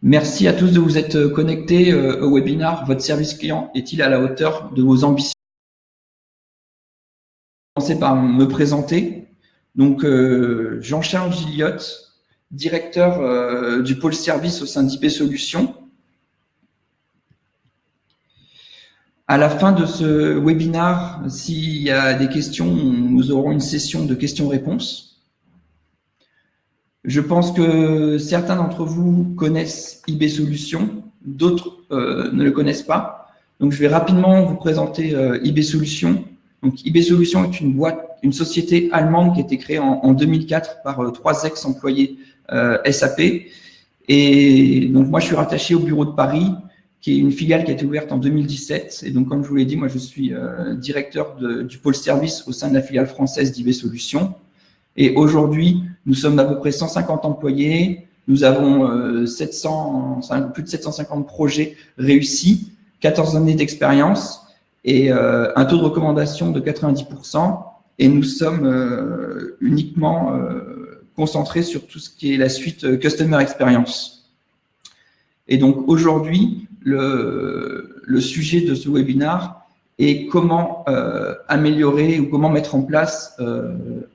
Merci à tous de vous être connectés au webinaire. Votre service client est-il à la hauteur de vos ambitions? Je vais commencer par me présenter. Donc, Jean-Charles Gilliot, directeur du pôle service au sein d'IB Solutions. À la fin de ce webinaire, s'il y a des questions, nous aurons une session de questions-réponses. Je pense que certains d'entre vous connaissent IB Solutions, d'autres ne le connaissent pas. Donc, je vais rapidement vous présenter IB Solutions. Donc, IB Solutions est une société allemande qui a été créée en 2004 par 3 ex-employés SAP. Et donc, moi, je suis rattaché au bureau de Paris, qui est une filiale qui a été ouverte en 2017. Et donc, comme je vous l'ai dit, moi, je suis directeur du pôle service au sein de la filiale française d'IB Solutions. Et aujourd'hui, nous sommes à peu près 150 employés. Nous avons plus de 750 projets réussis, 14 années d'expérience et un taux de recommandation de 90%. Et nous sommes uniquement concentrés sur tout ce qui est la suite Customer Experience. Et donc aujourd'hui, le sujet de ce webinaire est comment améliorer ou comment mettre en place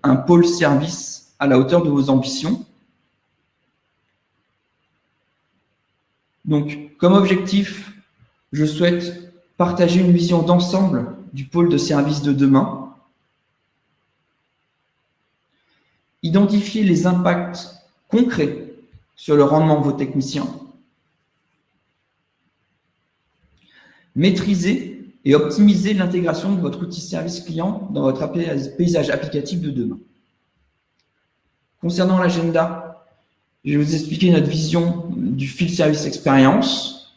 un pôle service à la hauteur de vos ambitions. Donc, comme objectif, je souhaite partager une vision d'ensemble du pôle de service de demain, identifier les impacts concrets sur le rendement de vos techniciens, maîtriser et optimiser l'intégration de votre outil service client dans votre paysage applicatif de demain. Concernant l'agenda, je vais vous expliquer notre vision du field service expérience.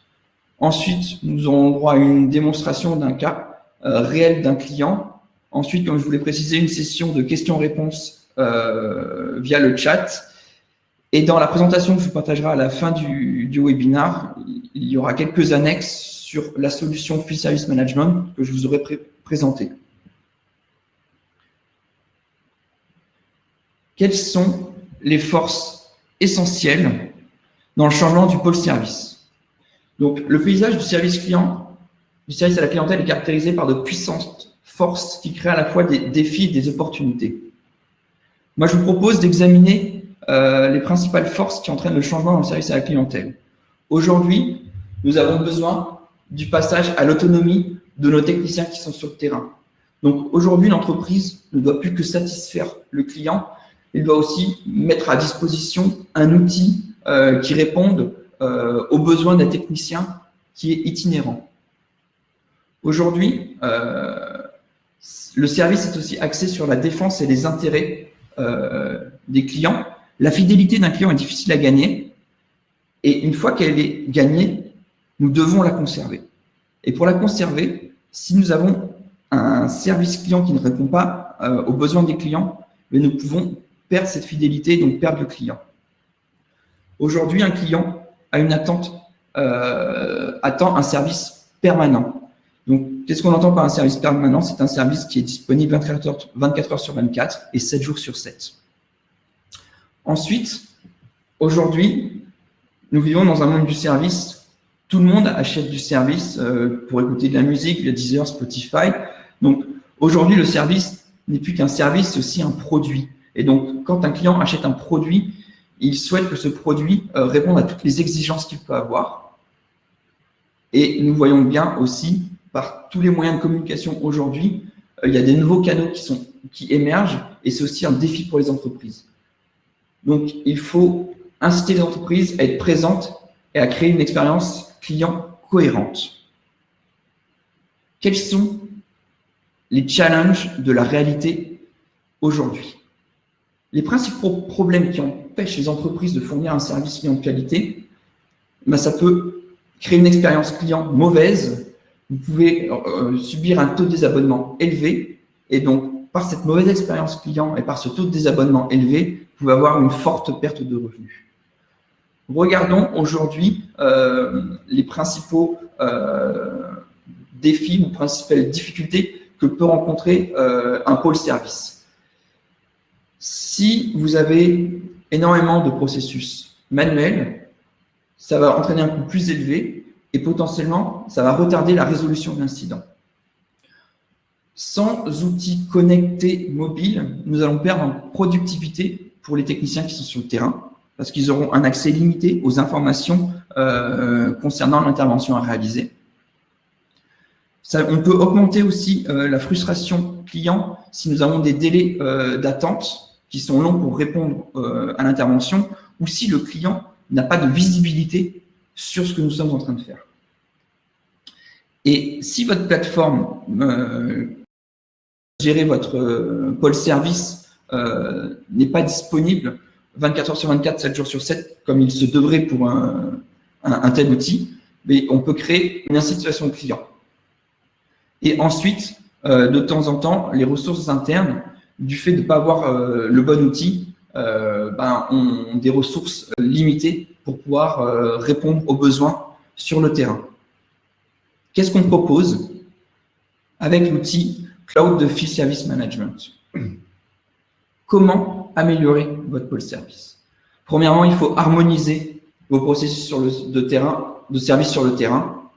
Ensuite, nous aurons droit à une démonstration d'un cas réel d'un client. Ensuite, comme je vous l'ai précisé, une session de questions-réponses via le chat. Et dans la présentation que je vous partagerai à la fin du webinaire, il y aura quelques annexes sur la solution Field Service Management que je vous aurai présentée. Quelles sont les forces essentielles dans le changement du pôle service? Donc, le paysage du service client, du service à la clientèle est caractérisé par de puissantes forces qui créent à la fois des défis et des opportunités. Moi, je vous propose d'examiner les principales forces qui entraînent le changement dans le service à la clientèle. Aujourd'hui, nous avons besoin du passage à l'autonomie de nos techniciens qui sont sur le terrain. Donc aujourd'hui, l'entreprise ne doit plus que satisfaire le client, elle doit aussi mettre à disposition un outil qui réponde aux besoins d'un technicien qui est itinérant. Aujourd'hui, le service est aussi axé sur la défense et les intérêts des clients. La fidélité d'un client est difficile à gagner et une fois qu'elle est gagnée, nous devons la conserver. Et pour la conserver, si nous avons un service client qui ne répond pas aux besoins des clients, mais nous pouvons perdre cette fidélité et donc perdre le client. Aujourd'hui, un client a une attend un service permanent. Donc, qu'est-ce qu'on entend par un service permanent? C'est un service qui est disponible 24 heures sur 24 et 7 jours sur 7. Ensuite, aujourd'hui, nous vivons dans un monde du service. Tout le monde achète du service pour écouter de la musique, via Deezer, Spotify. Donc, aujourd'hui, le service n'est plus qu'un service, c'est aussi un produit. Et donc, quand un client achète un produit, il souhaite que ce produit réponde à toutes les exigences qu'il peut avoir. Et nous voyons bien aussi, par tous les moyens de communication aujourd'hui, il y a des nouveaux canaux qui émergent et c'est aussi un défi pour les entreprises. Donc, il faut inciter les entreprises à être présentes et à créer une expérience client cohérente. Quels sont les challenges de la réalité aujourd'hui? Les principaux problèmes qui empêchent les entreprises de fournir un service client de qualité, ça peut créer une expérience client mauvaise. Vous pouvez subir un taux de désabonnement élevé et donc par cette mauvaise expérience client et par ce taux de désabonnement élevé, vous pouvez avoir une forte perte de revenus. Regardons aujourd'hui les principaux défis ou principales difficultés que peut rencontrer un pôle service. Si vous avez énormément de processus manuels, ça va entraîner un coût plus élevé et potentiellement, ça va retarder la résolution de l'incident. Sans outils connectés mobiles, nous allons perdre en productivité pour les techniciens qui sont sur le terrain, parce qu'ils auront un accès limité aux informations concernant l'intervention à réaliser. On peut augmenter aussi la frustration client si nous avons des délais d'attente qui sont longs pour répondre à l'intervention, ou si le client n'a pas de visibilité sur ce que nous sommes en train de faire. Et si votre plateforme gérer votre pôle service n'est pas disponible 24 heures sur 24, 7 jours sur 7, comme il se devrait pour un tel outil, mais on peut créer une institution de client. Et ensuite, de temps en temps, les ressources internes, du fait de ne pas avoir le bon outil, ont des ressources limitées pour pouvoir répondre aux besoins sur le terrain. Qu'est-ce qu'on propose avec l'outil Cloud de Field Service Management? Comment améliorer votre pôle service? Premièrement, il faut harmoniser vos processus de service sur le terrain,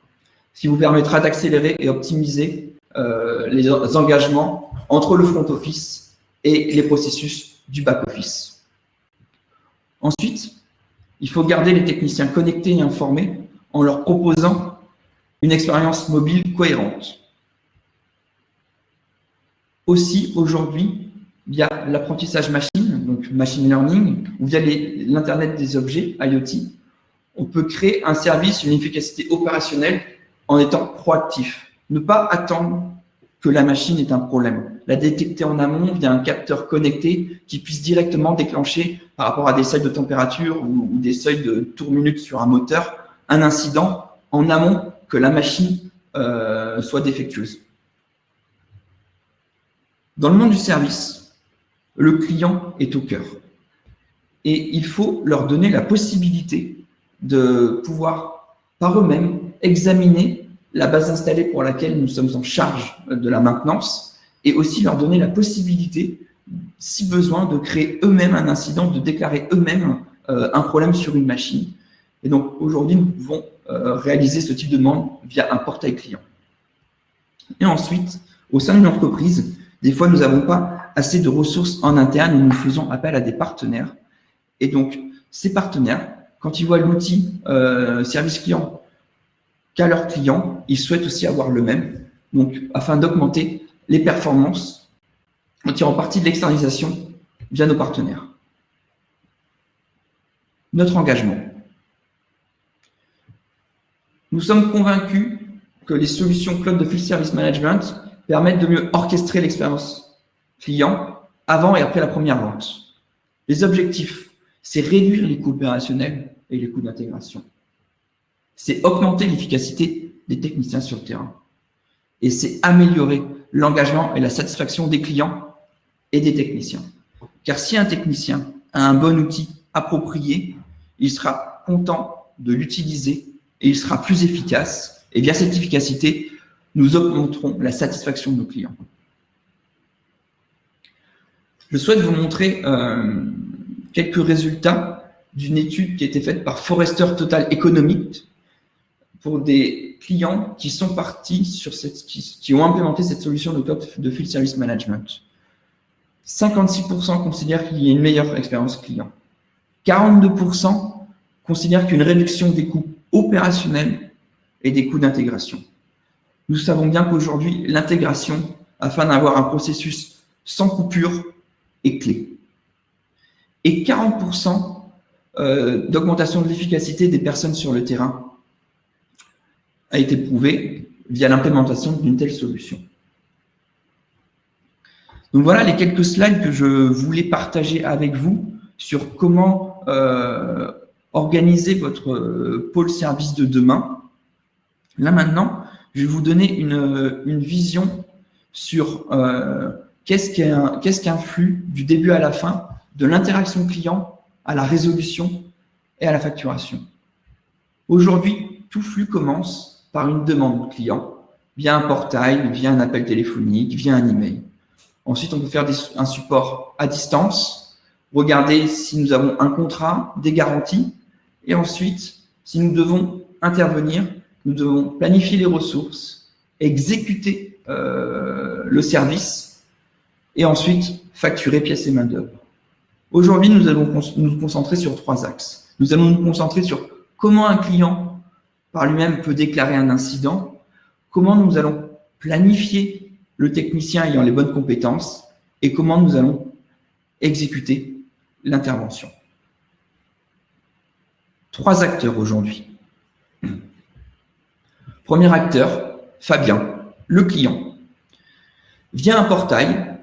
ce qui vous permettra d'accélérer et optimiser les engagements entre le front office et les processus du back office. Ensuite, il faut garder les techniciens connectés et informés en leur proposant une expérience mobile cohérente. Aussi, aujourd'hui, via l'apprentissage machine, donc machine learning, ou via l'Internet des objets, IoT, on peut créer un service, une efficacité opérationnelle en étant proactif. Ne pas attendre que la machine ait un problème. La détecter en amont via un capteur connecté qui puisse directement déclencher, par rapport à des seuils de température ou des seuils de tours-minutes sur un moteur, un incident en amont que la machine soit défectueuse. Dans le monde du service, le client est au cœur. Et il faut leur donner la possibilité de pouvoir, par eux-mêmes, examiner la base installée pour laquelle nous sommes en charge de la maintenance et aussi leur donner la possibilité, si besoin, de créer eux-mêmes un incident, de déclarer eux-mêmes un problème sur une machine. Et donc, aujourd'hui, nous pouvons réaliser ce type de demande via un portail client. Et ensuite, au sein d'une entreprise, des fois, nous n'avons pas assez de ressources en interne et nous faisons appel à des partenaires. Et donc, ces partenaires, quand ils voient l'outil service client qu'a leur client, ils souhaitent aussi avoir le même. Donc, afin d'augmenter les performances en tirant parti de l'externalisation via nos partenaires. Notre engagement. Nous sommes convaincus que les solutions Cloud de Field Service Management permettent de mieux orchestrer l'expérience client avant et après la première vente. Les objectifs, c'est réduire les coûts opérationnels et les coûts d'intégration. C'est augmenter l'efficacité des techniciens sur le terrain. Et c'est améliorer l'engagement et la satisfaction des clients et des techniciens. Car si un technicien a un bon outil approprié, il sera content de l'utiliser et il sera plus efficace. Et via cette efficacité, nous augmenterons la satisfaction de nos clients. Je souhaite vous montrer quelques résultats d'une étude qui a été faite par Forrester Total Economics pour des clients qui sont partis sur qui ont implémenté cette solution de Cloud de Field Service Management. 56% considèrent qu'il y a une meilleure expérience client. 42% considèrent qu'une réduction des coûts opérationnels et des coûts d'intégration. Nous savons bien qu'aujourd'hui, l'intégration, afin d'avoir un processus sans coupure, est clé. Et 40% d'augmentation de l'efficacité des personnes sur le terrain a été prouvé via l'implémentation d'une telle solution. Donc voilà les quelques slides que je voulais partager avec vous sur comment organiser votre pôle service de demain. Là maintenant, je vais vous donner une vision sur qu'est-ce qu'un flux du début à la fin, de l'interaction client à la résolution et à la facturation. Aujourd'hui, tout flux commence par une demande client, via un portail, via un appel téléphonique, via un email. Ensuite, on peut faire un support à distance, regarder si nous avons un contrat, des garanties, et ensuite Si nous devons intervenir, nous devons planifier les ressources, exécuter le service et ensuite facturer pièces et main-d'œuvre. Aujourd'hui, nous allons nous concentrer sur 3 axes. Nous allons nous concentrer sur comment un client par lui-même peut déclarer un incident, comment nous allons planifier le technicien ayant les bonnes compétences et comment nous allons exécuter l'intervention. 3 acteurs aujourd'hui. Premier acteur, Fabien, le client. Via un portail,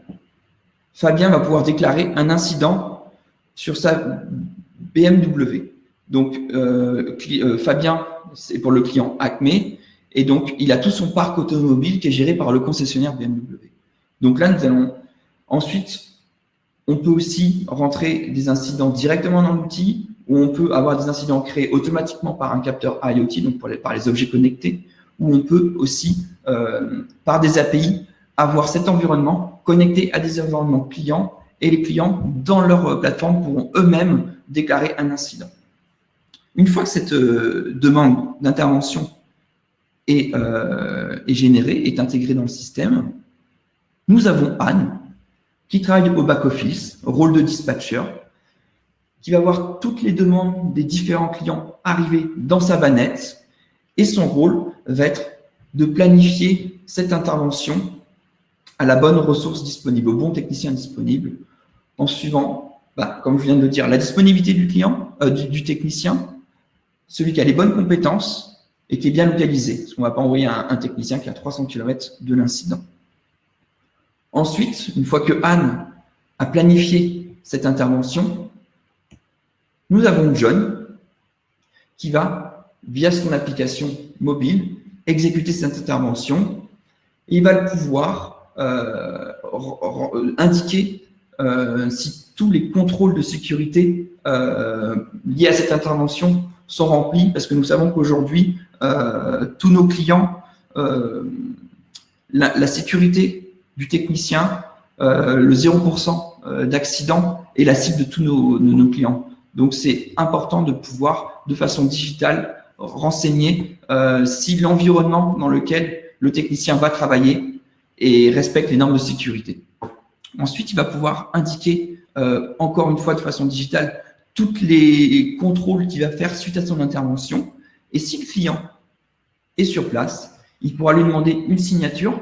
Fabien va pouvoir déclarer un incident sur sa BMW. Donc, Fabien, c'est pour le client Acme, et donc il a tout son parc automobile qui est géré par le concessionnaire BMW. Donc là, nous allons ensuite, on peut aussi rentrer des incidents directement dans l'outil, ou on peut avoir des incidents créés automatiquement par un capteur IoT, donc par les objets connectés, ou on peut aussi, par des API, avoir cet environnement connecté à des environnements clients, et les clients, dans leur plateforme, pourront eux-mêmes déclarer un incident. Une fois que cette demande d'intervention est générée, est intégrée dans le système, nous avons Anne, qui travaille au back-office, rôle de dispatcher, qui va voir toutes les demandes des différents clients arriver dans sa bannette, et son rôle va être de planifier cette intervention à la bonne ressource disponible, au bon technicien disponible, en suivant, comme je viens de le dire, la disponibilité du client, du technicien, celui qui a les bonnes compétences et qui est bien localisé. Parce qu'on ne va pas envoyer un technicien qui est à 300 km de l'incident. Ensuite, une fois que Anne a planifié cette intervention, nous avons John qui va, via son application mobile, exécuter cette intervention. Et il va pouvoir indiquer si tous les contrôles de sécurité liés à cette intervention sont remplis, parce que nous savons qu'aujourd'hui, tous nos clients, la sécurité du technicien, le 0% d'accident est la cible de tous nos clients. Donc, c'est important de pouvoir, de façon digitale, renseigner si l'environnement dans lequel le technicien va travailler et respecte les normes de sécurité. Ensuite, il va pouvoir indiquer, encore une fois de façon digitale, tous les contrôles qu'il va faire suite à son intervention. Et si le client est sur place, il pourra lui demander une signature.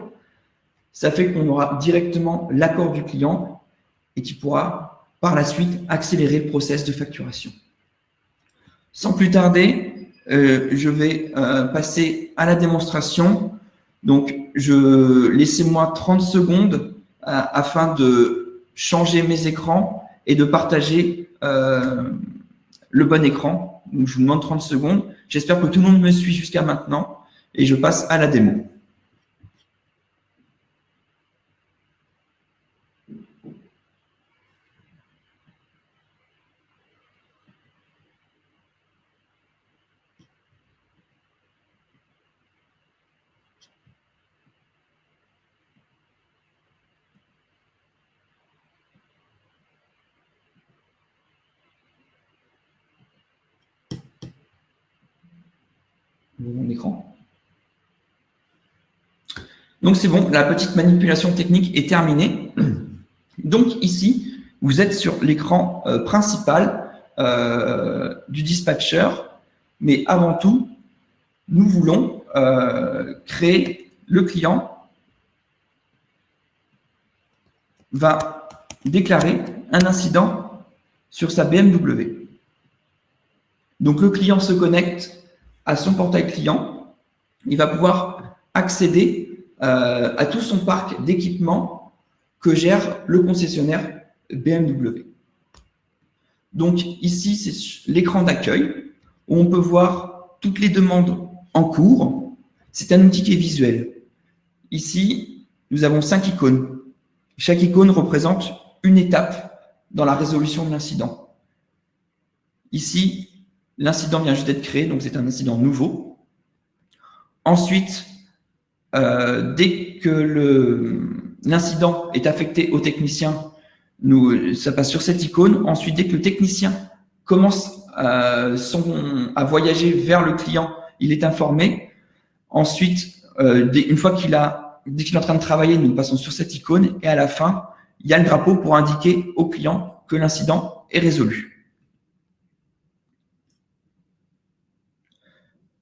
Ça fait qu'on aura directement l'accord du client et qui pourra, par la suite, accélérer le process de facturation. Sans plus tarder, je vais passer à la démonstration. Donc, laissez-moi 30 secondes afin de changer mes écrans et de partager le bon écran. Donc, je vous demande 30 secondes. J'espère que tout le monde me suit jusqu'à maintenant et je passe à la démo. Mon écran. Donc, c'est bon, la petite manipulation technique est terminée. Donc, ici, vous êtes sur l'écran principal du dispatcher, mais avant tout, nous voulons créer le client va déclarer un incident sur sa BMW. Donc, le client se connecte à son portail client, il va pouvoir accéder à tout son parc d'équipements que gère le concessionnaire BMW. Donc ici, c'est l'écran d'accueil où on peut voir toutes les demandes en cours. C'est un outil qui est visuel. Ici, nous avons 5 icônes. Chaque icône représente une étape dans la résolution de l'incident. Ici, l'incident vient juste d'être créé, donc c'est un incident nouveau. Ensuite, dès que l'incident est affecté au technicien, ça passe sur cette icône. Ensuite, dès que le technicien commence a voyagé vers le client, il est informé. Ensuite, une fois dès qu'il est en train de travailler, nous passons sur cette icône et à la fin, il y a le drapeau pour indiquer au client que l'incident est résolu.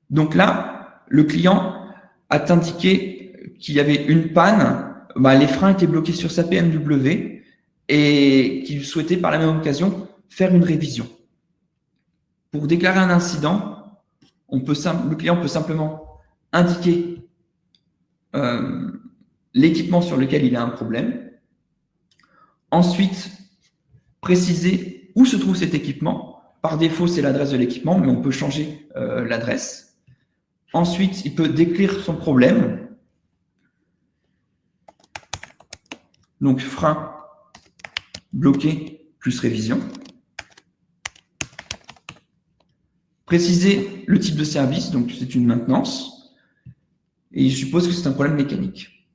Donc là, le client a indiqué qu'il y avait une panne, les freins étaient bloqués sur sa BMW et qu'il souhaitait par la même occasion faire une révision. Pour déclarer un incident, le client peut simplement indiquer l'équipement sur lequel il a un problème. Ensuite, préciser où se trouve cet équipement. Par défaut, c'est l'adresse de l'équipement, mais on peut changer l'adresse. Ensuite, il peut décrire son problème. Donc, frein bloqué plus révision. Préciser le type de service, donc c'est une maintenance. Et je suppose que c'est un problème mécanique.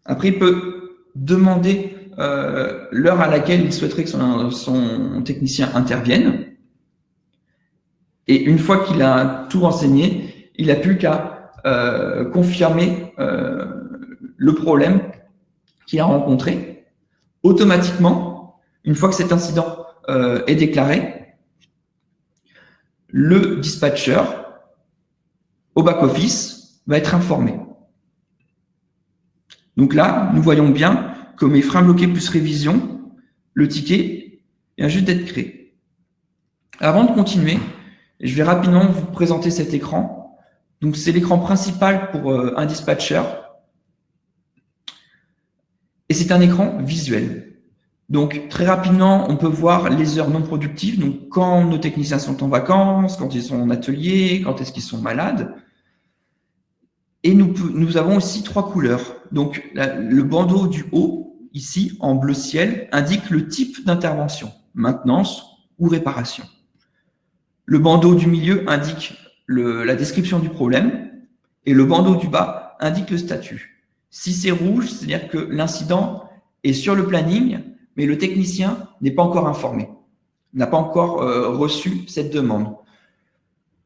Après, il peut demander l'heure à laquelle il souhaiterait que son technicien intervienne. Et une fois qu'il a tout renseigné, il n'a plus qu'à confirmer le problème qu'il a rencontré. Automatiquement, une fois que cet incident est déclaré, le dispatcher au back-office va être informé. Donc là, nous voyons bien que mes freins bloqués plus révision, le ticket vient juste d'être créé. Avant de continuer, je vais rapidement vous présenter cet écran. Donc, c'est l'écran principal pour un dispatcher. Et c'est un écran visuel. Donc, très rapidement, on peut voir les heures non productives. Donc, quand nos techniciens sont en vacances, quand ils sont en atelier, quand est-ce qu'ils sont malades. Et nous avons aussi 3 couleurs. Donc, le bandeau du haut, ici, en bleu ciel, indique le type d'intervention, maintenance ou réparation. Le bandeau du milieu indique la description du problème et le bandeau du bas indique le statut. Si c'est rouge, c'est-à-dire que l'incident est sur le planning, mais le technicien n'est pas encore informé, n'a pas encore reçu cette demande.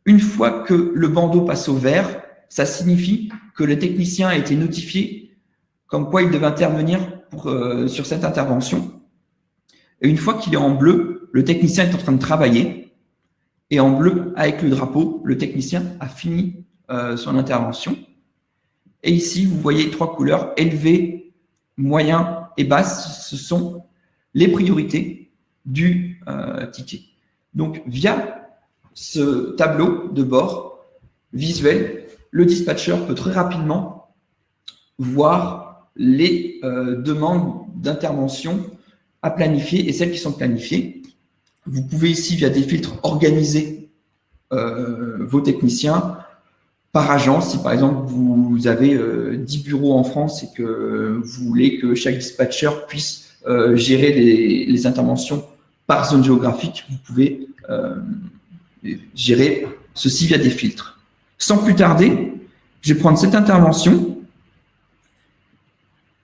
Une fois que le bandeau passe au vert, ça signifie que le technicien a été notifié comme quoi il devait intervenir sur cette intervention. Et une fois qu'il est en bleu, le technicien est en train de travailler. Et en bleu, avec le drapeau, le technicien a fini son intervention. Et ici, vous voyez 3 couleurs, élevé, moyen et basse. Ce sont les priorités du ticket. Donc, via ce tableau de bord visuel, le dispatcher peut très rapidement voir les demandes d'intervention à planifier et celles qui sont planifiées. Vous pouvez ici, via des filtres, organiser vos techniciens par agence. Si par exemple, vous avez 10 bureaux en France et que vous voulez que chaque dispatcher puisse gérer les interventions par zone géographique, vous pouvez gérer ceci via des filtres. Sans plus tarder, je vais prendre cette intervention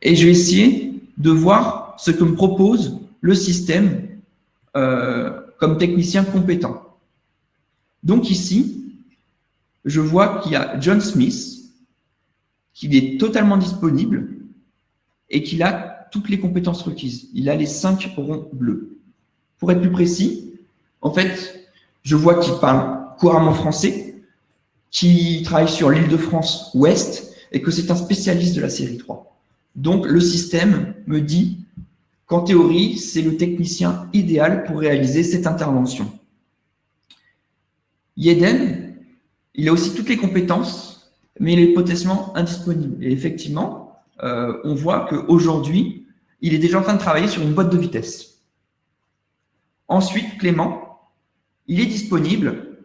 et je vais essayer de voir ce que me propose le système comme technicien compétent. Donc ici, je vois qu'il y a John Smith, qu'il est totalement disponible et qu'il a toutes les compétences requises. Il a les 5 ronds bleus. Pour être plus précis, en fait, je vois qu'il parle couramment français, qui travaille sur l'Île-de-France Ouest et que c'est un spécialiste de la série 3. Donc, le système me dit qu'en théorie, c'est le technicien idéal pour réaliser cette intervention. Yeden, il a aussi toutes les compétences, mais il est potentiellement indisponible. Et effectivement, on voit qu'aujourd'hui, il est déjà en train de travailler sur une boîte de vitesse. Ensuite, Clément, il est disponible,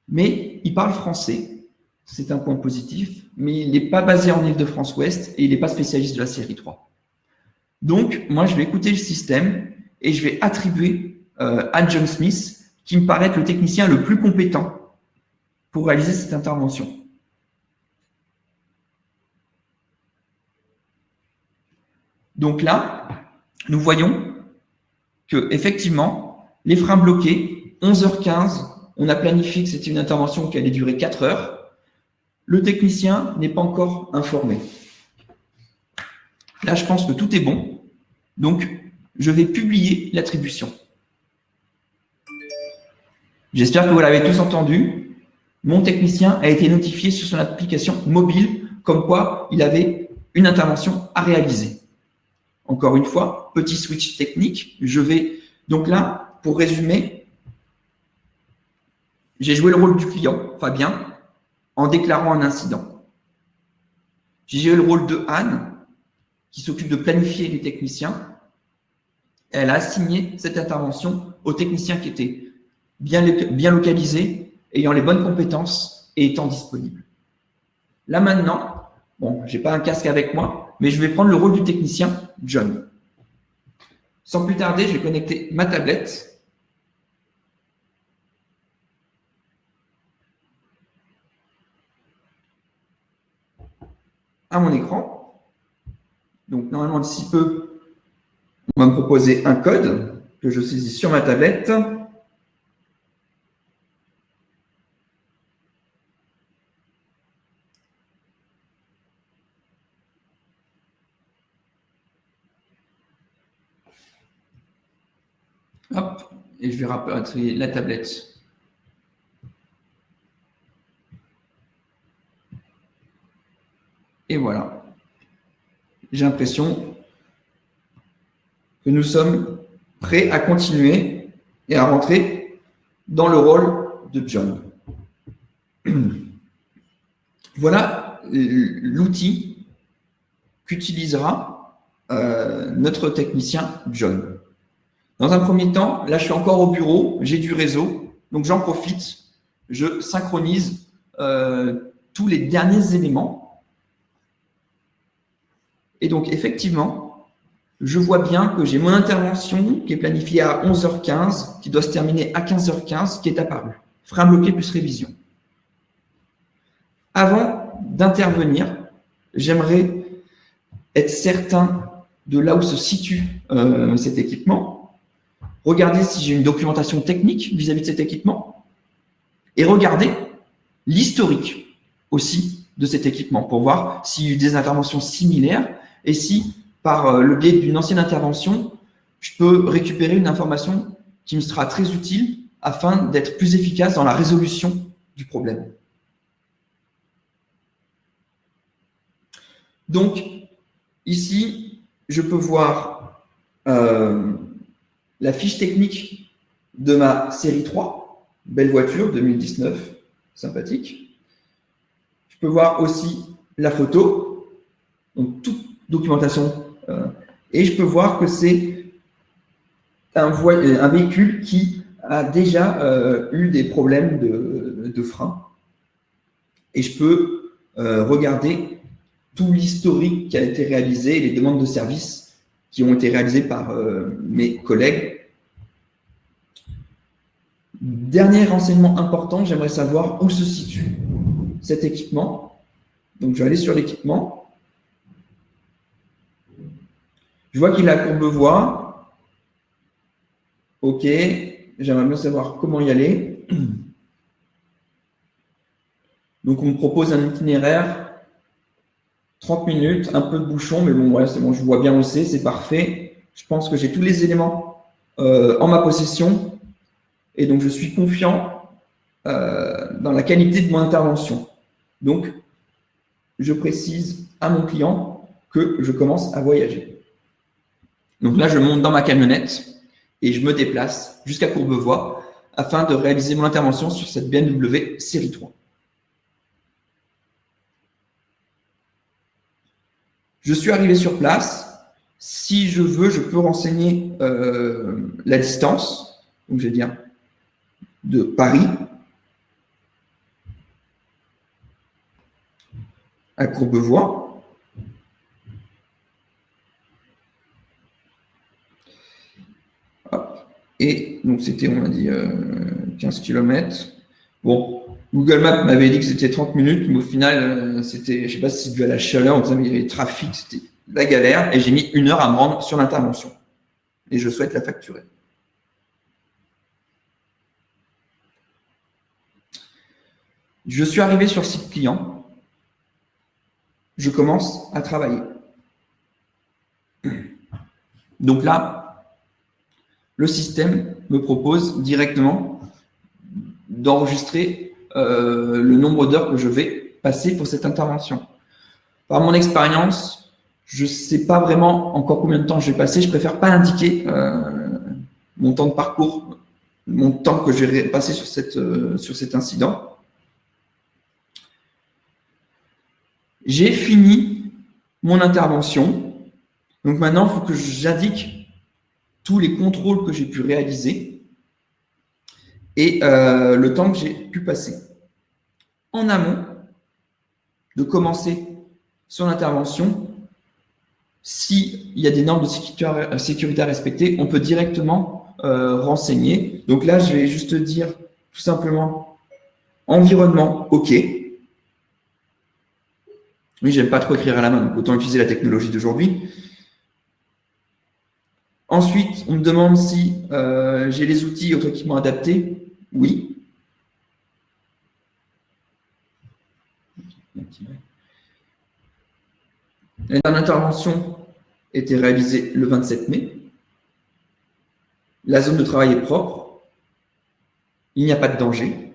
mais il parle français. C'est un point positif, mais il n'est pas basé en Île-de-France Ouest et il n'est pas spécialiste de la série 3. Donc, moi, je vais écouter le système et je vais attribuer à John Smith, qui me paraît être le technicien le plus compétent pour réaliser cette intervention. Donc là, nous voyons que effectivement, les freins bloqués, 11h15, on a planifié que c'était une intervention qui allait durer 4 heures. Le technicien n'est pas encore informé. Là, je pense que tout est bon. Donc, je vais publier l'attribution. J'espère que vous l'avez tous entendu. Mon technicien a été notifié sur son application mobile comme quoi il avait une intervention à réaliser. Encore une fois, petit switch technique. Je vais donc là, pour résumer, j'ai joué le rôle du client, Fabien, en déclarant un incident. J'ai joué le rôle de Anne, qui s'occupe de planifier les techniciens. Elle a assigné cette intervention au technicien qui était bien localisé, ayant les bonnes compétences et étant disponible. Là maintenant, bon, je n'ai pas un casque avec moi, mais je vais prendre le rôle du technicien, John. Sans plus tarder, je vais connecter ma tablette. À mon écran. Donc, normalement, d'ici peu, on va me proposer un code que je saisis sur ma tablette. Hop, et je vais rapatrier la tablette. Et voilà. J'ai l'impression que nous sommes prêts à continuer et à rentrer dans le rôle de John. Voilà l'outil qu'utilisera notre technicien John. Dans un premier temps, là je suis encore au bureau, j'ai du réseau, donc j'en profite, je synchronise tous les derniers éléments. Et donc effectivement, je vois bien que j'ai mon intervention qui est planifiée à 11h15, qui doit se terminer à 15h15, qui est apparue. Frein bloqué plus révision. Avant d'intervenir, j'aimerais être certain de là où se situe cet équipement, regarder si j'ai une documentation technique vis-à-vis de cet équipement et regarder l'historique aussi de cet équipement pour voir s'il y a eu des interventions similaires et si, par le biais d'une ancienne intervention, je peux récupérer une information qui me sera très utile afin d'être plus efficace dans la résolution du problème. Donc, ici, je peux voir la fiche technique de ma série 3, belle voiture, 2019, sympathique. Je peux voir aussi la photo, donc toute documentation, et je peux voir que c'est un véhicule qui a déjà eu des problèmes de frein. Et je peux regarder tout l'historique qui a été réalisé, les demandes de service qui ont été réalisées par mes collègues. Dernier renseignement important, j'aimerais savoir où se situe cet équipement. Donc, je vais aller sur l'équipement. Je vois qu'il a Courbevoie. OK. J'aimerais bien savoir comment y aller. Donc, on me propose un itinéraire. 30 minutes, un peu de bouchon, mais bon, ouais, c'est bon, je vois bien où c'est parfait. Je pense que j'ai tous les éléments en ma possession et donc je suis confiant dans la qualité de mon intervention. Donc, je précise à mon client que je commence à voyager. Donc là, je monte dans ma camionnette et je me déplace jusqu'à Courbevoie afin de réaliser mon intervention sur cette BMW série 3. Je suis arrivé sur place. Si je veux, je peux renseigner la distance. Donc, je vais dire de Paris à Courbevoie. Hop. Et donc, c'était, on a dit, 15 km. Bon, Google Maps m'avait dit que c'était 30 minutes, mais au final, c'était, je ne sais pas si c'est dû à la chaleur, mais il y avait le trafic, c'était la galère, et j'ai mis 1 heure à me rendre sur l'intervention. Et je souhaite la facturer. Je suis arrivé sur le site client. Je commence à travailler. Donc là, le système me propose directement d'enregistrer le nombre d'heures que je vais passer pour cette intervention. Par mon expérience, je ne sais pas vraiment encore combien de temps je vais passer. Je préfère pas indiquer mon temps de parcours, mon temps que je vais passer sur cet incident. J'ai fini mon intervention. Donc maintenant, il faut que j'indique tous les contrôles que j'ai pu réaliser et le temps que j'ai pu passer. En amont de commencer son intervention, s'il y a des normes de sécurité à respecter, on peut directement renseigner. Donc là, je vais juste dire tout simplement environnement OK. Oui, j'aime pas trop écrire à la main, donc autant utiliser la technologie d'aujourd'hui. Ensuite, on me demande si j'ai les outils et autres équipements adaptés. Oui. La dernière intervention était réalisée le 27 mai. La zone de travail est propre. Il n'y a pas de danger.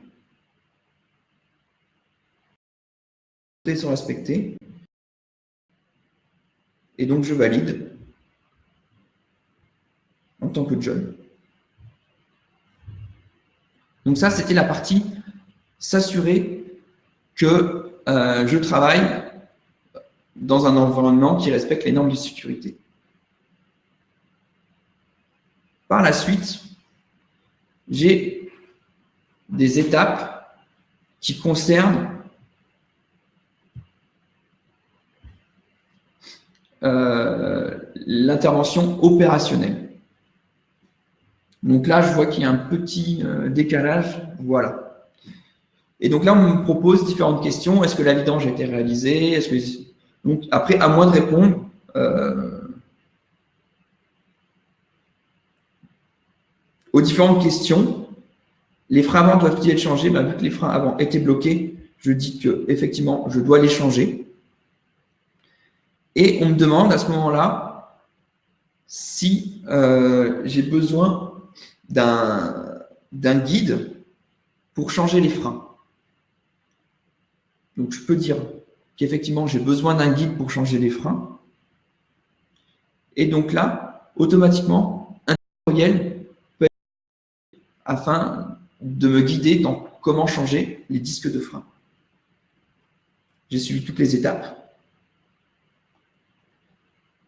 Les sont respectés. Et donc, je valide en tant que John. Donc ça, c'était la partie s'assurer que je travaille dans un environnement qui respecte les normes de sécurité. Par la suite, j'ai des étapes qui concernent l'intervention opérationnelle. Donc là, je vois qu'il y a un petit décalage. Voilà. Et donc là, on me propose différentes questions. Est-ce que la vidange a été réalisée? Donc après, à moi de répondre. Aux différentes questions, les freins avant doivent-ils être changés? Vu que les freins avant étaient bloqués, je dis que effectivement, je dois les changer. Et on me demande à ce moment-là si j'ai besoin d'un guide pour changer les freins. Donc, je peux dire qu'effectivement, j'ai besoin d'un guide pour changer les freins. Et donc là, automatiquement, un tutoriel peut être afin de me guider dans comment changer les disques de frein. J'ai suivi toutes les étapes.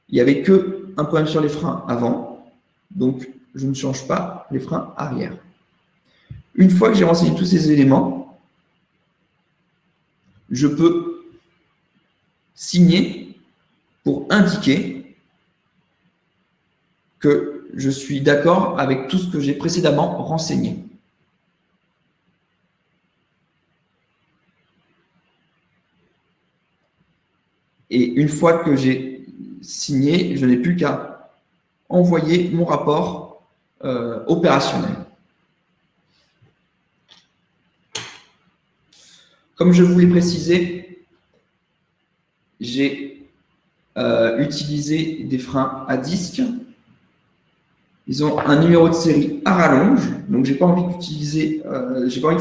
Il n'y avait qu'un problème sur les freins avant, donc je ne change pas les freins arrière. Une fois que j'ai renseigné tous ces éléments, je peux signer pour indiquer que je suis d'accord avec tout ce que j'ai précédemment renseigné. Et une fois que j'ai signé, je n'ai plus qu'à envoyer mon rapport opérationnel. Comme je vous l'ai précisé, j'ai utilisé des freins à disque. Ils ont un numéro de série à rallonge, donc j'ai pas envie de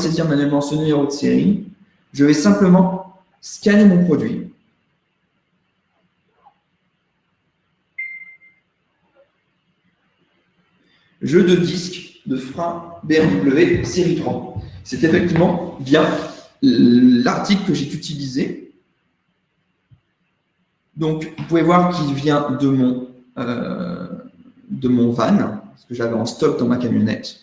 saisir manuellement ce numéro de série. Je vais simplement scanner mon produit. Jeu de disque de frein BMW série 3. C'est effectivement bien l'article que j'ai utilisé. Donc, vous pouvez voir qu'il vient de mon van, ce que j'avais en stock dans ma camionnette.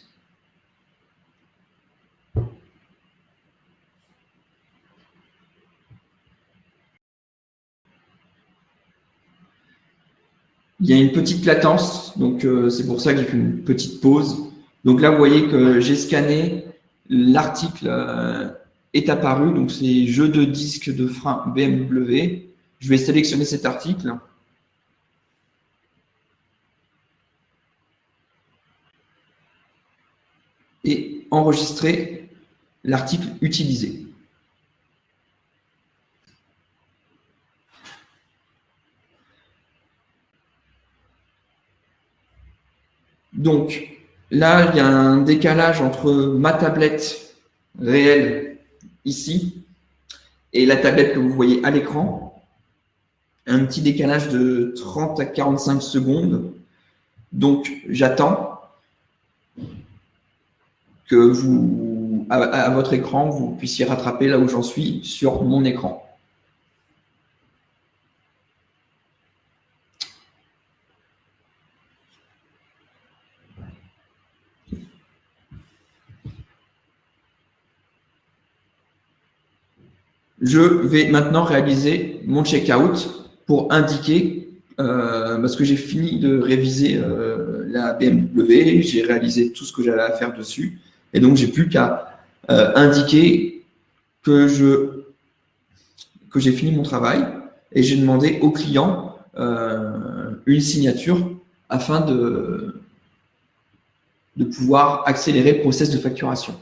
Il y a une petite latence, donc c'est pour ça que j'ai fait une petite pause. Donc là, vous voyez que j'ai scanné, l'article est apparu, donc c'est jeu de disque de frein BMW. Je vais sélectionner cet article. Et enregistrer l'article utilisé. Donc, là, il y a un décalage entre ma tablette réelle ici et la tablette que vous voyez à l'écran. Un petit décalage de 30 à 45 secondes. Donc, j'attends que vous, à votre écran, vous puissiez rattraper là où j'en suis sur mon écran. Je vais maintenant réaliser mon checkout pour indiquer, parce que j'ai fini de réviser la BMW, j'ai réalisé tout ce que j'avais à faire dessus, et donc j'ai plus qu'à indiquer que j'ai fini mon travail, et j'ai demandé au client une signature afin de pouvoir accélérer le process de facturation.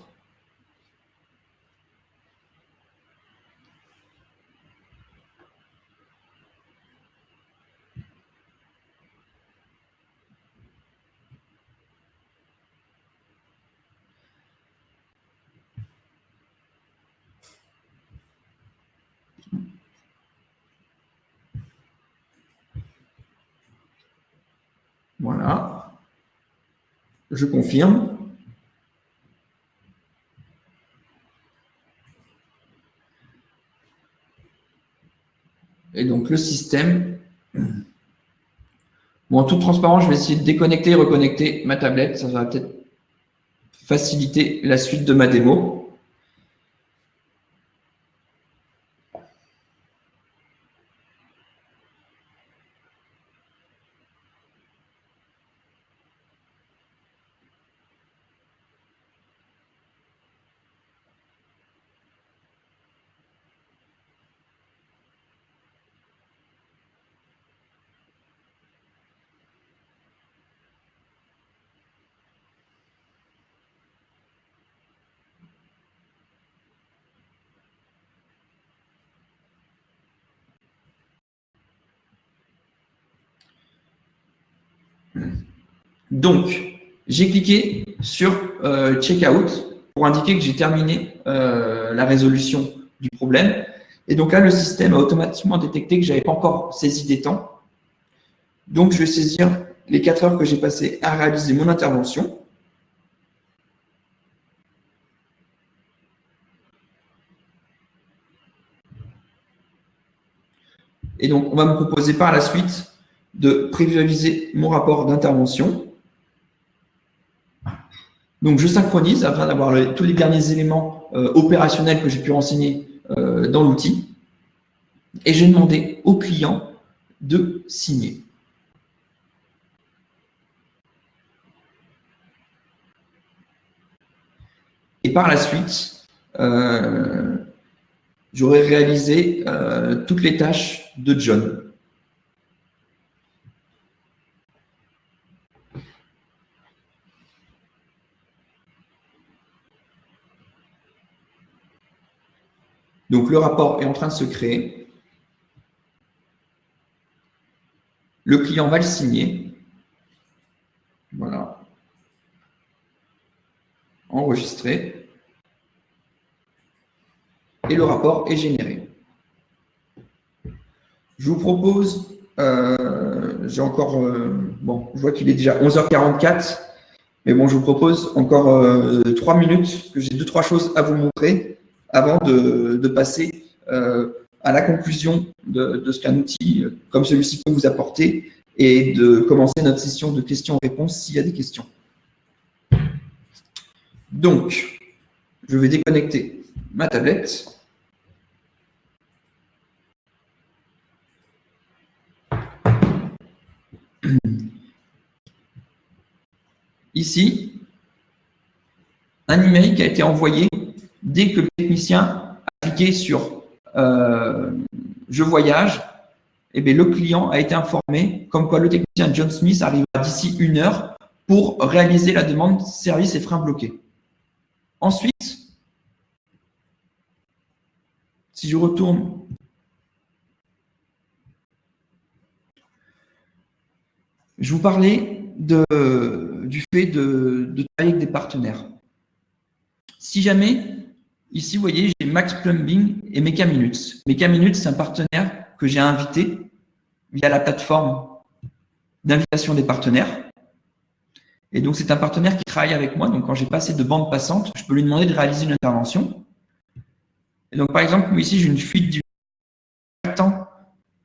Voilà. Je confirme. Et donc, le système. Bon, en toute transparence, je vais essayer de déconnecter et reconnecter ma tablette. Ça va peut-être faciliter la suite de ma démo. Donc, j'ai cliqué sur Checkout pour indiquer que j'ai terminé la résolution du problème. Et donc là, le système a automatiquement détecté que je n'avais pas encore saisi des temps. Donc, je vais saisir les 4 heures que j'ai passées à réaliser mon intervention. Et donc, on va me proposer par la suite de prévisualiser mon rapport d'intervention. Donc, je synchronise afin d'avoir tous les derniers éléments opérationnels que j'ai pu renseigner dans l'outil. Et j'ai demandé au client de signer. Et par la suite, j'aurai réalisé toutes les tâches de John. Donc, le rapport est en train de se créer. Le client va le signer. Voilà. Enregistrer. Et le rapport est généré. Je vous propose, j'ai encore, bon, je vois qu'il est déjà 11h44, mais bon, je vous propose encore 3 minutes, parce que j'ai 2-3 choses à vous montrer avant de passer à la conclusion de ce qu'un outil comme celui-ci peut vous apporter et de commencer notre session de questions-réponses s'il y a des questions. Donc, je vais déconnecter ma tablette. Ici, un email qui a été envoyé dès que le technicien a cliqué sur Je voyage. Eh bien, le client a été informé comme quoi le technicien John Smith arrivera d'ici 1 heure pour réaliser la demande service et frein bloqués. Ensuite, si je retourne je vous parlais du fait de travailler avec des partenaires. Si jamais, ici, vous voyez, j'ai Max Plumbing et Mecaminutes. Mecaminutes, c'est un partenaire que j'ai invité via la plateforme d'invitation des partenaires. Et donc, c'est un partenaire qui travaille avec moi. Donc, quand j'ai pas assez de bande passante, je peux lui demander de réaliser une intervention. Et donc, par exemple, moi, ici, j'ai une fuite du temps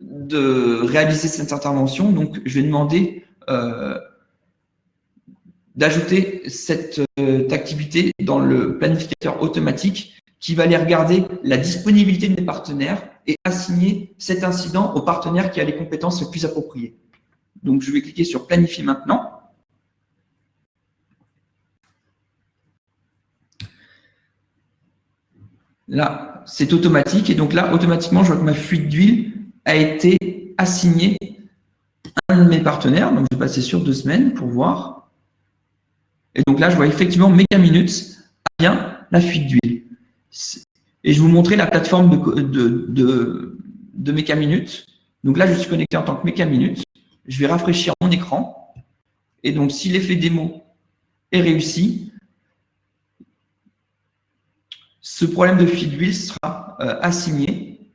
de réaliser cette intervention. Donc, je vais demander d'ajouter cette activité dans le planificateur automatique qui va aller regarder la disponibilité des partenaires et assigner cet incident au partenaire qui a les compétences les plus appropriées. Donc, je vais cliquer sur Planifier maintenant. Là, c'est automatique. Et donc là, automatiquement, je vois que ma fuite d'huile a été assignée à un de mes partenaires. Donc, je vais passer sur 2 semaines pour voir. Et donc là, je vois effectivement Mecaminutes a bien la fuite d'huile. Et je vais vous montrer la plateforme de Mecaminutes. Donc là, je suis connecté en tant que Mecaminutes. Je vais rafraîchir mon écran. Et donc, si l'effet démo est réussi, ce problème de fuite d'huile sera assigné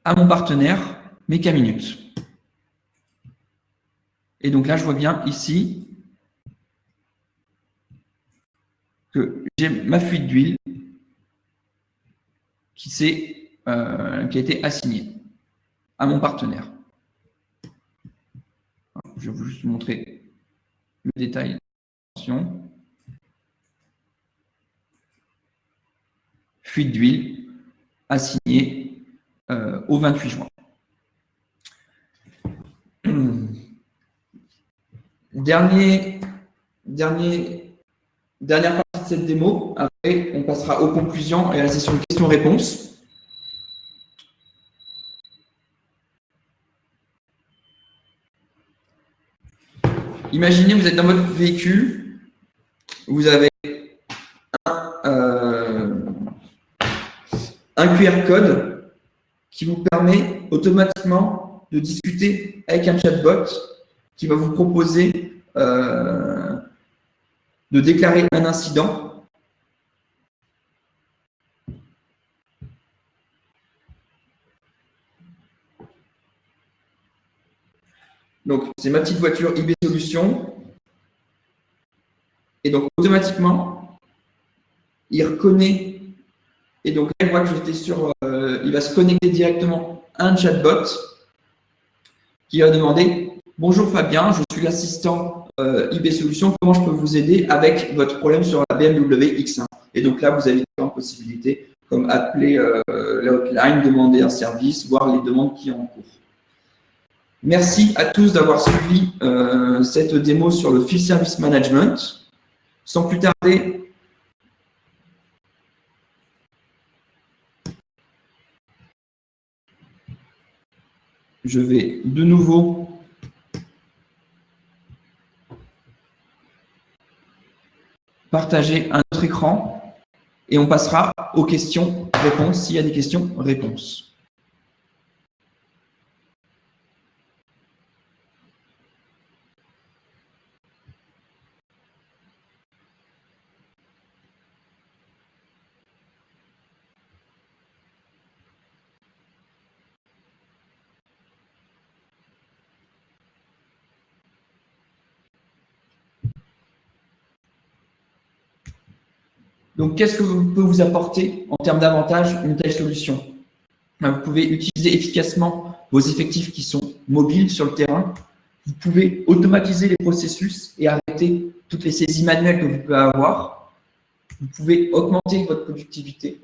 à mon partenaire Mecaminutes. Et donc là, je vois bien ici que j'ai ma fuite d'huile qui a été assignée à mon partenaire. Je vais juste vous montrer le détail. Fuite d'huile assignée au 28 juin. Dernière partie de cette démo. Après, on passera aux conclusions et à la session de questions-réponses. Imaginez, vous êtes dans votre véhicule, vous avez un QR code qui vous permet automatiquement de discuter avec un chatbot qui va vous proposer de déclarer un incident. Donc, c'est ma petite voiture IB Solutions. Et donc, automatiquement, il reconnaît. Et donc, là, il voit que j'étais sur. Il va se connecter directement à un chatbot qui va demander « Bonjour Fabien, je suis l'assistant IB Solutions. Comment je peux vous aider avec votre problème sur la BMW X1 ?» Et donc là, vous avez différentes possibilités comme appeler la hotline, demander un service, voir les demandes qui sont en cours. Merci à tous d'avoir suivi cette démo sur le Field Service Management. Sans plus tarder, je vais de nouveau partager un autre écran et on passera aux questions-réponses s'il y a des questions-réponses. Donc, qu'est-ce que peut vous apporter en termes d'avantages une telle solution? Vous pouvez utiliser efficacement vos effectifs qui sont mobiles sur le terrain. Vous pouvez automatiser les processus et arrêter toutes les saisies manuelles que vous pouvez avoir. Vous pouvez augmenter votre productivité,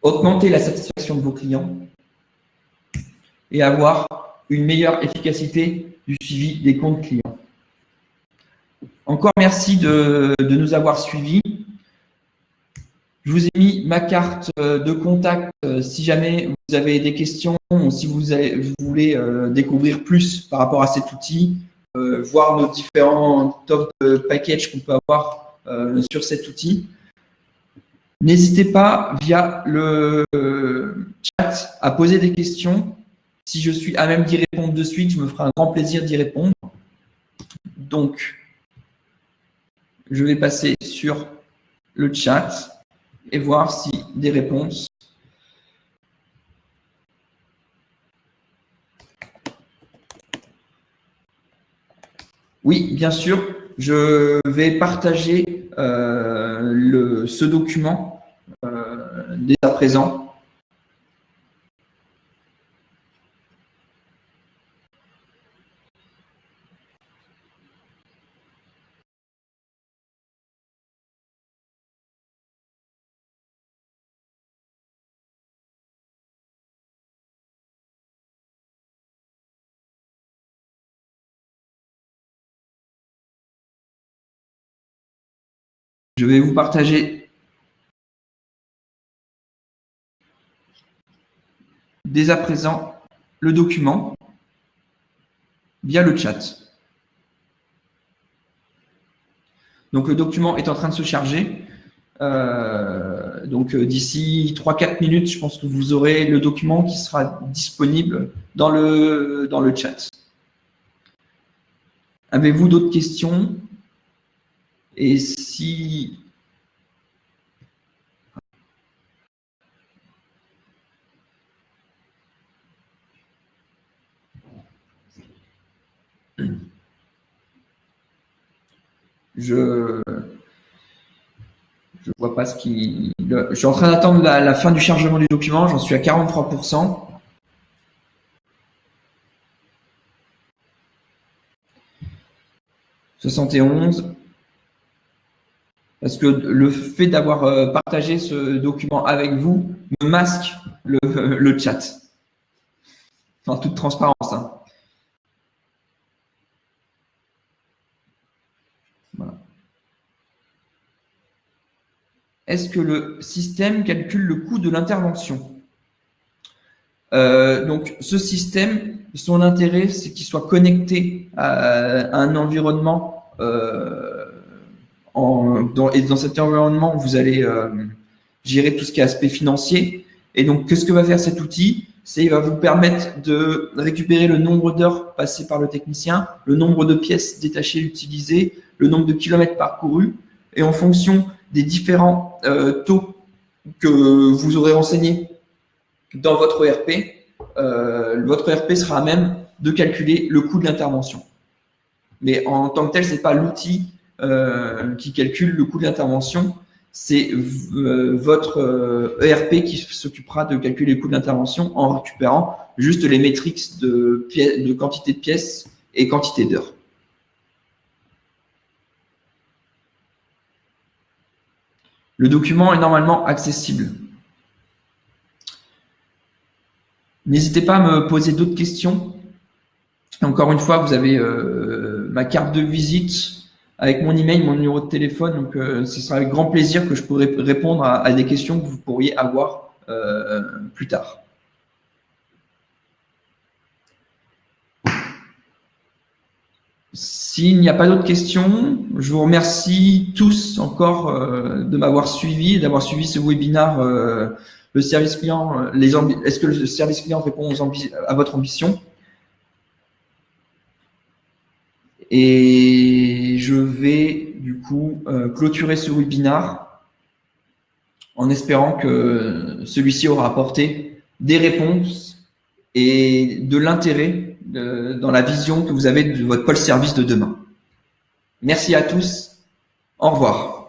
augmenter la satisfaction de vos clients et avoir une meilleure efficacité du suivi des comptes clients. Encore merci de nous avoir suivis. Je vous ai mis ma carte de contact si jamais vous avez des questions ou si vous voulez découvrir plus par rapport à cet outil, voir nos différents top packages qu'on peut avoir sur cet outil. N'hésitez pas via le chat à poser des questions. Si je suis à même d'y répondre de suite, je me ferai un grand plaisir d'y répondre. Donc, je vais passer sur le chat et voir si des réponses. Oui, bien sûr, je vais partager ce document dès à présent. Je vais vous partager dès à présent le document via le chat. Donc, le document est en train de se charger. D'ici 3-4 minutes, je pense que vous aurez le document qui sera disponible dans le chat. Avez-vous d'autres questions? Et si... Je vois pas ce qui... Je suis en train d'attendre la fin du chargement du document. J'en suis à 43%. « 71. Parce que le fait d'avoir partagé ce document avec vous me masque le chat. En toute transparence. Hein. Voilà. Est-ce que le système calcule le coût de l'intervention? Donc, ce système, son intérêt, c'est qu'il soit connecté à un environnement. Et dans cet environnement, vous allez gérer tout ce qui est aspect financier. Et donc, qu'est-ce que va faire cet outil? C'est il va vous permettre de récupérer le nombre d'heures passées par le technicien, le nombre de pièces détachées utilisées, le nombre de kilomètres parcourus. Et en fonction des différents taux que vous aurez renseignés dans votre ERP sera à même de calculer le coût de l'intervention. Mais en tant que tel, ce n'est pas l'outil qui calcule le coût de l'intervention, c'est votre ERP qui s'occupera de calculer le coût de l'intervention en récupérant juste les métriques de quantité de pièces et quantité d'heures. Le document est normalement accessible. N'hésitez pas à me poser d'autres questions. Encore une fois, vous avez ma carte de visite avec mon email, mon numéro de téléphone. Donc, ce sera avec grand plaisir que je pourrai répondre à des questions que vous pourriez avoir plus tard. S'il n'y a pas d'autres questions, je vous remercie tous encore de m'avoir suivi, d'avoir suivi ce webinaire. Le service client, est-ce que le service client répond à votre ambition? Et je vais du coup clôturer ce webinaire en espérant que celui-ci aura apporté des réponses et de l'intérêt dans la vision que vous avez de votre pôle service de demain. Merci à tous. Au revoir.